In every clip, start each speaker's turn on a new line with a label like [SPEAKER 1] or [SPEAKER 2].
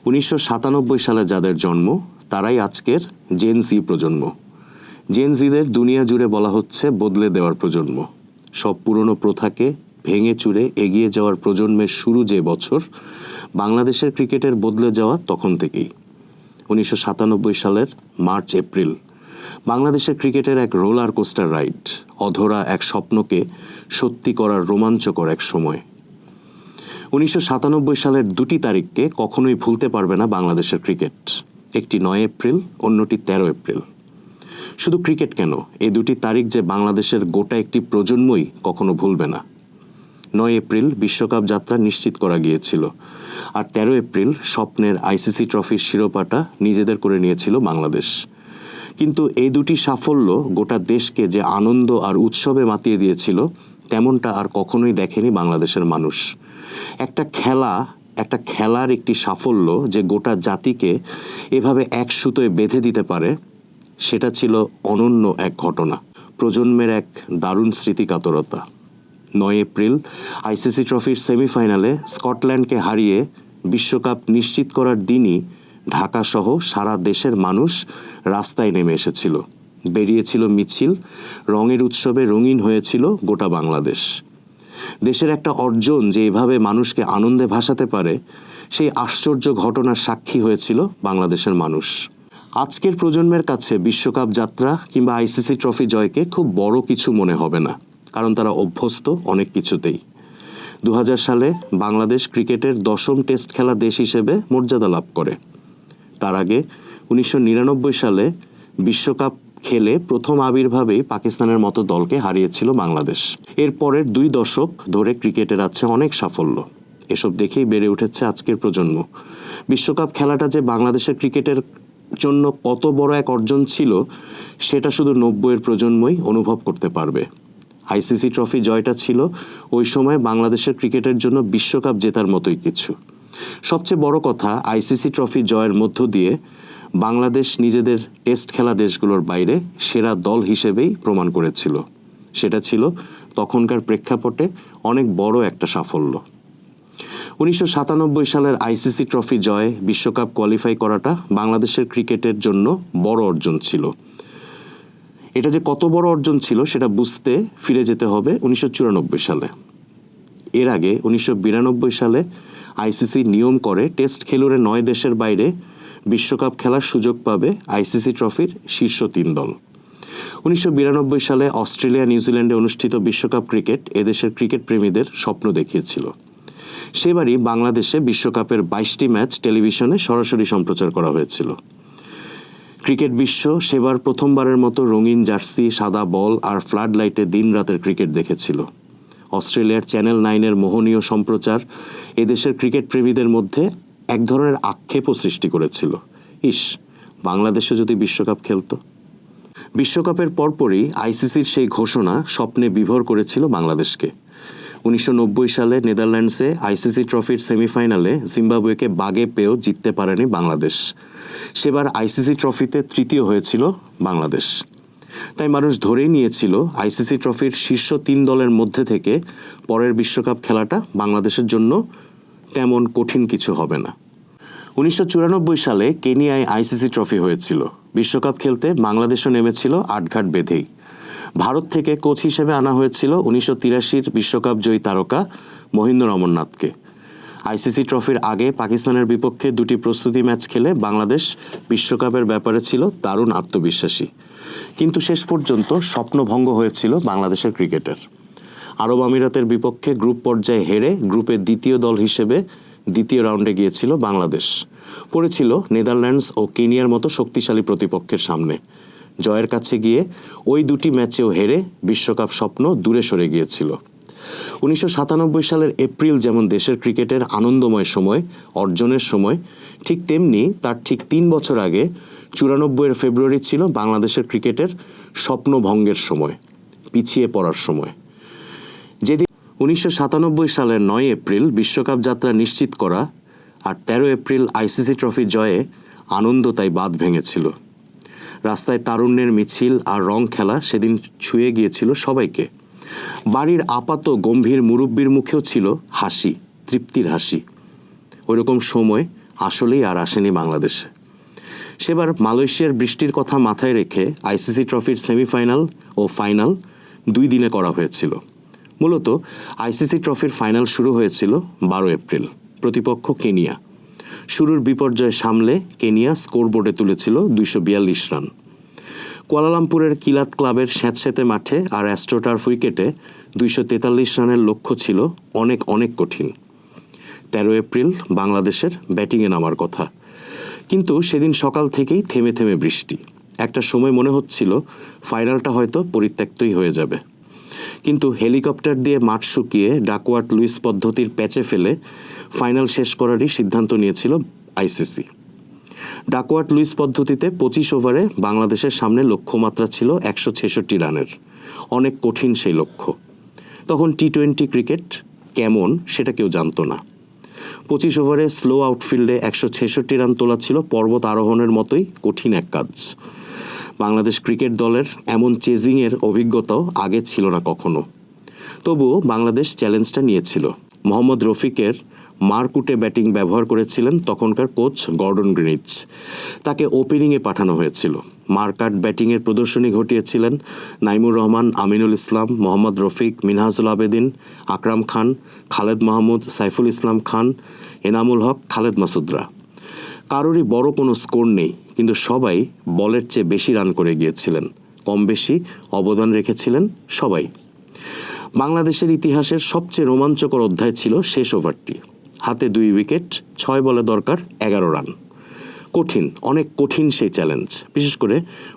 [SPEAKER 1] 1997 সালে যাদের জন্ম তারাই আজকের জেন জি প্রজন্ম। জেন জিদের দুনিয়া জুড়ে বলা হচ্ছে বদলে দেওয়ার প্রজন্ম। সব পুরনো প্রথাকে ভেঙে চুরে এগিয়ে যাওয়ার প্রজন্মের শুরু যে বছর, বাংলাদেশের ক্রিকেটের বদলে যাওয়া তখন থেকেই। 1997 সালের মার্চ এপ্রিল বাংলাদেশের ক্রিকেটের এক রোলার কোস্টার রাইড, অধরা এক স্বপ্নকে সত্যি করার রোমাঞ্চকর এক সময়। 1997 সালের দুটি তারিখকে কখনোই ভুলতে পারবে না বাংলাদেশের ক্রিকেট। একটি 9 এপ্রিল, অন্যটি 13 এপ্রিল। শুধু ক্রিকেট কেন, এই দুটি তারিখ যে বাংলাদেশের গোটা একটি প্রজন্মই কখনো ভুলবে না। 9 এপ্রিল বিশ্বকাপ যাত্রা নিশ্চিত করা গিয়েছিল, আর 13 এপ্রিল স্বপ্নের আইসিসি ট্রফির শিরোপাটা নিজেদের করে নিয়েছিল বাংলাদেশ। কিন্তু এই দুটি সাফল্য গোটা দেশকে যে আনন্দ আর উৎসবে মাতিয়ে দিয়েছিল, তেমনটা আর কখনোই দেখেনি বাংলাদেশের মানুষ। একটা খেলার একটি সাফল্য যে গোটা জাতিকে এভাবে এক সুতোয় বেঁধে দিতে পারে, সেটা ছিল অনন্য এক ঘটনা, প্রজন্মের এক দারুণ স্মৃতিকাতরতা। 9 এপ্রিল আইসিসি ট্রফির সেমিফাইনালে স্কটল্যান্ডকে হারিয়ে বিশ্বকাপ নিশ্চিত করার দিনই ঢাকাসহ সারা দেশের মানুষ রাস্তায় নেমে এসেছিল। বেরিয়েছিল মিছিল, রঙের উৎসবে রঙিন হয়েছিল গোটা বাংলাদেশ। দেশের একটা অর্জন যে এভাবে মানুষকে আনন্দে ভাসাতে পারে, সেই আশ্চর্য ঘটনার সাক্ষী হয়েছিল বাংলাদেশের মানুষ। আজকের প্রজন্মের কাছে বিশ্বকাপ যাত্রা কিংবা আইসিসি ট্রফি জয়কে খুব বড় কিছু মনে হবে না, কারণ তারা অভ্যস্ত অনেক কিছুতেই। 2000 সালে বাংলাদেশ ক্রিকেটের 10ম টেস্ট খেলা দেশ হিসেবে মর্যাদা লাভ করে। তার আগে 1999 সালে বিশ্বকাপ খেলে প্রথম আবির্ভাবেই পাকিস্তানের মতো দলকে হারিয়েছিল বাংলাদেশ। এর পরের 2 দশক ধরে ক্রিকেটের আছে অনেক সাফল্য। এসব দেখেই বেড়ে উঠেছে আজকের প্রজন্ম। বিশ্বকাপ খেলাটা যে বাংলাদেশের ক্রিকেটের জন্য কত বড় এক অর্জন ছিল, সেটা শুধু 90-এর প্রজন্মই অনুভব করতে পারবে। আইসিসি ট্রফি জয়টা ছিল ওই সময় বাংলাদেশের ক্রিকেটের জন্য বিশ্বকাপ জেতার মতোই কিছু। সবচেয়ে বড় কথা, আইসিসি ট্রফি জয়ের মধ্য দিয়ে বাংলাদেশ নিজেদের টেস্ট খেলা দেশগুলোর বাইরে সেরা দল হিসেবেই প্রমাণ করেছিল। সেটা ছিল তখনকার প্রেক্ষাপটে অনেক বড় একটা সাফল্য। 1997 সালের আইসিসি ট্রফি জয়, বিশ্বকাপ কোয়ালিফাই করাটা বাংলাদেশের ক্রিকেটের জন্য বড় অর্জন ছিল। এটা যে কত বড় অর্জন ছিল সেটা বুঝতে ফিরে যেতে হবে 1994 সালে। এর আগে 1992 সালে আইসিসি নিয়ম করে টেস্ট খেলুড়ে 9 দেশের বাইরে বিশ্বকাপ খেলার সুযোগ পাবে আইসিসি ট্রফির শীর্ষ 3 দল। 1992 সালে অস্ট্রেলিয়া নিউজিল্যান্ডে অনুষ্ঠিত বিশ্বকাপ ক্রিকেট এদেশের ক্রিকেট প্রেমীদের স্বপ্ন দেখিয়েছিল। সেবারই বাংলাদেশে বিশ্বকাপের 22টি ম্যাচ টেলিভিশনে সরাসরি সম্প্রচার করা হয়েছিল। ক্রিকেট বিশ্ব সেবার প্রথমবারের মতো রঙিন জার্সি, সাদা বল আর ফ্লাড লাইটে দিন রাতের ক্রিকেট দেখেছিল। অস্ট্রেলিয়ার চ্যানেল 9-এর মোহনীয় সম্প্রচার এদেশের ক্রিকেট প্রেমীদের মধ্যে এক ধরনের আক্ষেপও সৃষ্টি করেছিল। ইস, বাংলাদেশে যদি বিশ্বকাপ খেলতো। বিশ্বকাপের পরপরই আইসিসির সেই ঘোষণা স্বপ্নে বিভোর করেছিল বাংলাদেশকে। 1990 সালে নেদারল্যান্ডসে আইসিসি ট্রফির সেমিফাইনালে জিম্বাবুয়েকে বাগে পেয়েও জিততে পারেনি বাংলাদেশ। সেবার আইসিসি ট্রফিতে তৃতীয় হয়েছিল বাংলাদেশ। তাই মানুষ ধরেই নিয়েছিল আইসিসি ট্রফির শীর্ষ 3 দলের মধ্যে থেকে পরের বিশ্বকাপ খেলাটা বাংলাদেশের জন্য তেমন কঠিন কিছু হবে না। 1994 সালে কেনিয়ায় আইসিসি ট্রফি হয়েছিল। বিশ্বকাপ খেলতে বাংলাদেশও নেমেছিল আটঘাট বেঁধেই। ভারত থেকে কোচ হিসেবে আনা হয়েছিল 1983 বিশ্বকাপ জয়ী তারকা মহিন্দর অমরনাথকে। আইসিসি ট্রফির আগে পাকিস্তানের বিপক্ষে 2টি প্রস্তুতি ম্যাচ খেলে বাংলাদেশ বিশ্বকাপের ব্যাপারে ছিল দারুণ আত্মবিশ্বাসী। কিন্তু শেষ পর্যন্ত স্বপ্নভঙ্গ হয়েছিল বাংলাদেশের ক্রিকেটের। আরব আমিরাতের বিপক্ষে গ্রুপ পর্যায়ে হেরে গ্রুপের দ্বিতীয় দল হিসেবে দ্বিতীয় রাউন্ডে গিয়েছিল বাংলাদেশ। পড়েছিল নেদারল্যান্ডস ও কেনিয়ার মতো শক্তিশালী প্রতিপক্ষের সামনে। জয়ের কাছে গিয়ে ওই 2টি ম্যাচেও হেরে বিশ্বকাপ স্বপ্ন দূরে সরে গিয়েছিল। 1997 সালের এপ্রিল যেমন দেশের ক্রিকেটের আনন্দময় সময়, অর্জনের সময়, ঠিক তেমনি তার ঠিক 3 বছর আগে 94-এর ফেব্রুয়ারি ছিল বাংলাদেশের ক্রিকেটের স্বপ্নভঙ্গের সময়, পিছিয়ে পড়ার সময়। যেদিন 1997 সালের 9 এপ্রিল বিশ্বকাপ যাত্রা নিশ্চিত করা আর 13 এপ্রিল আইসিসি ট্রফি জয়ে আনন্দ তাই বাঁধ ভেঙেছিল। রাস্তায় তারুণ্যের মিছিল আর রং খেলা সেদিন ছুঁয়ে গিয়েছিল সবাইকে। বাড়ির আপাত গম্ভীর মুরব্বির মুখেও ছিল হাসি, তৃপ্তির হাসি। ওইরকম সময় আসলেই আর আসেনি বাংলাদেশে। সেবার মালয়েশিয়ার বৃষ্টির কথা মাথায় রেখে আইসিসি ট্রফির সেমিফাইনাল ও ফাইনাল 2 দিনে করা হয়েছিল। মূলত আইসিসি ট্রফির ফাইনাল শুরু হয়েছিল 12 এপ্রিল, প্রতিপক্ষ কেনিয়া। শুরুর বিপর্যয় সামলে কেনিয়া স্কোরবোর্ডে তুলেছিল 242 রান। কুয়ালালামপুরের কিলাত ক্লাবের স্যাঁতস্যাঁতে মাঠে আর অ্যাস্ট্রোটার্ফ উইকেটে 243 রানের লক্ষ্য ছিল অনেক অনেক কঠিন। 13 এপ্রিল বাংলাদেশের ব্যাটিংয়ে নামার কথা, কিন্তু সেদিন সকাল থেকেই থেমে থেমে বৃষ্টি। একটা সময় মনে হচ্ছিল ফাইনালটা হয়তো পরিত্যক্তই হয়ে যাবে, কিন্তু হেলিকপ্টার দিয়ে মাঠ শুকিয়ে ডাকওয়ার্থ লুইস পদ্ধতির প্যাচে ফেলে ফাইনাল শেষ করারই সিদ্ধান্ত নিয়েছিল আইসিসি। ডাকওয়ার্থ লুইস পদ্ধতিতে 25 ওভারে বাংলাদেশের সামনে লক্ষ্যমাত্রা ছিল 166 রানের, অনেক কঠিন সেই লক্ষ্য। তখন টি-20 ক্রিকেট কেমন সেটা কেউ জানতো না। 25 ওভারে স্লো আউটফিল্ডে 166 রান তোলা ছিল পর্বত আরোহণের মতোই কঠিন এক কাজ। বাংলাদেশ ক্রিকেট দলের এমন চেজিংয়ের অভিজ্ঞতাও আগে ছিল না কখনো। তবুও বাংলাদেশ চ্যালেঞ্জটা নিয়েছিল। মোহাম্মদ রফিকের মারকুটে ব্যাটিং ব্যবহার করেছিলেন তখনকার কোচ গর্ডন গ্রিনিচ। তাকে ওপেনিংয়ে পাঠানো হয়েছিল। মারকাট ব্যাটিংয়ের প্রদর্শনী ঘটিয়েছিলেন নাইমুর রহমান, আমিনুল ইসলাম, মোহাম্মদ রফিক, মিনহাজুল আবেদিন, আকরাম খান, খালেদ মাহমুদ, সাইফুল ইসলাম খান, এনামুল হক, খালেদ মাসুদরা। কারোরই বড় কোনো স্কোর নেই, কিন্তু সবাই বলের চেয়ে বেশি রান করে গিয়েছিলেন। কম বেশি অবদান রেখেছিলেন সবাই। বাংলাদেশের ইতিহাসের সবচেয়ে রোমাঞ্চকর অধ্যায় ছিল শেষ ওভারটি। হাতে 2 উইকেট, 6 বলে দরকার 11 রান। কঠিন, অনেক কঠিন সেই চ্যালেঞ্জ। বিশেষ করে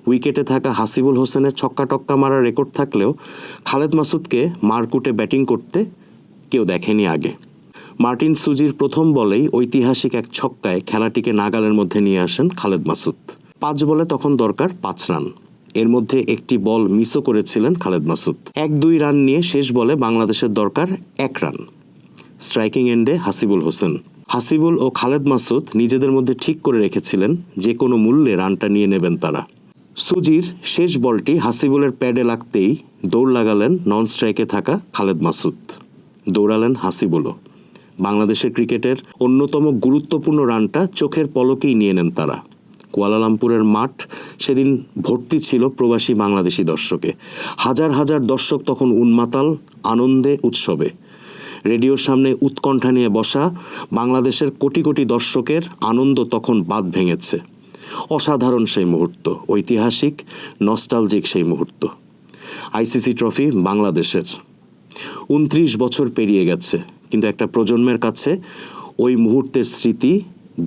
[SPEAKER 1] উইকেটে থাকা হাসিবুল হোসেনের ছক্কা টক্কা মারার রেকর্ড থাকলেও খালেদ মাসুদকে মারকুটে ব্যাটিং করতে কেউ দেখেনি আগে। মার্টিন সুজির প্রথম বলেই ঐতিহাসিক এক ছক্কায় খেলাটিকে নাগালের মধ্যে নিয়ে আসেন খালেদ মাসুদ। 5 বলে তখন দরকার 5 রান। এর মধ্যে একটি বল মিসও করেছিলেন খালেদ মাসুদ। 1-2 রান নিয়ে শেষ বলে বাংলাদেশের দরকার 1 রান। স্ট্রাইকিং এন্ডে হাসিবুল হোসেন। হাসিবুল ও খালেদ মাসুদ নিজেদের মধ্যে ঠিক করে রেখেছিলেন যে কোনো মূল্যে রানটা নিয়ে নেবেন তারা। সুজির শেষ বলটি হাসিবুলের প্যাডে লাগতেই দৌড় লাগালেন নন স্ট্রাইকে থাকা খালেদ মাসুদ। দৌড়ালেন হাসিবুলও। বাংলাদেশের ক্রিকেটের অন্যতম গুরুত্বপূর্ণ রানটা চোখের পলকেই নিয়ে নেন তারা। কুয়ালালামপুরের মাঠ সেদিন ভর্তি ছিল প্রবাসী বাংলাদেশি দর্শকে। হাজার হাজার দর্শক তখন উন্মাতাল, আনন্দে, উৎসবে। রেডিওর সামনে উৎকণ্ঠা নিয়ে বসা বাংলাদেশের কোটি কোটি দর্শকের আনন্দ তখন বাঁধ ভেঙেছে। অসাধারণ সেই মুহূর্ত, ঐতিহাসিক, নস্টালজিক সেই মুহূর্ত। আইসিসি ট্রফি বাংলাদেশের। 29 বছর পেরিয়ে গেছে, কিন্তু একটা প্রজন্মের কাছে ওই মুহূর্তের স্মৃতি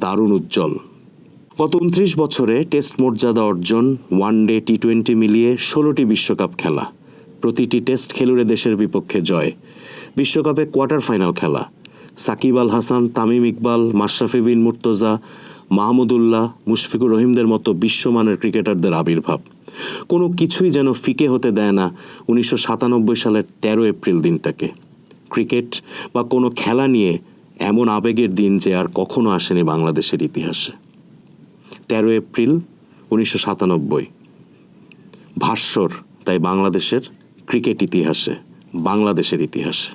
[SPEAKER 1] দারুণ উজ্জ্বল। গত 29 বছরে টেস্ট মর্যাদা অর্জন, ওয়ানডে, টি-20 মিলিয়ে 16টি বিশ্বকাপ খেলা, প্রতিটি টেস্ট খেলুড়ে দেশের বিপক্ষে জয়, বিশ্বকাপে কোয়ার্টার ফাইনাল খেলা, সাকিব আল হাসান, তামিম ইকবাল, মাশরাফি বিন মুর্তজা, মাহমুদুল্লাহ, মুশফিকুর রহিমদের মতো বিশ্বমানের ক্রিকেটারদের আবির্ভাব। কোনো কিছুই যেন ফিকে হতে দেয় না 1997 সালের 13 এপ্রিল দিনটাকে। ক্রিকেট বা কোনো খেলা নিয়ে এমন আবেগের দিন যে আর কখনো আসেনি বাংলাদেশের ইতিহাসে। 13 এপ্রিল 1997, ভাস্বর তাই বাংলাদেশের ক্রিকেট ইতিহাসে, বাংলাদেশের ইতিহাসে।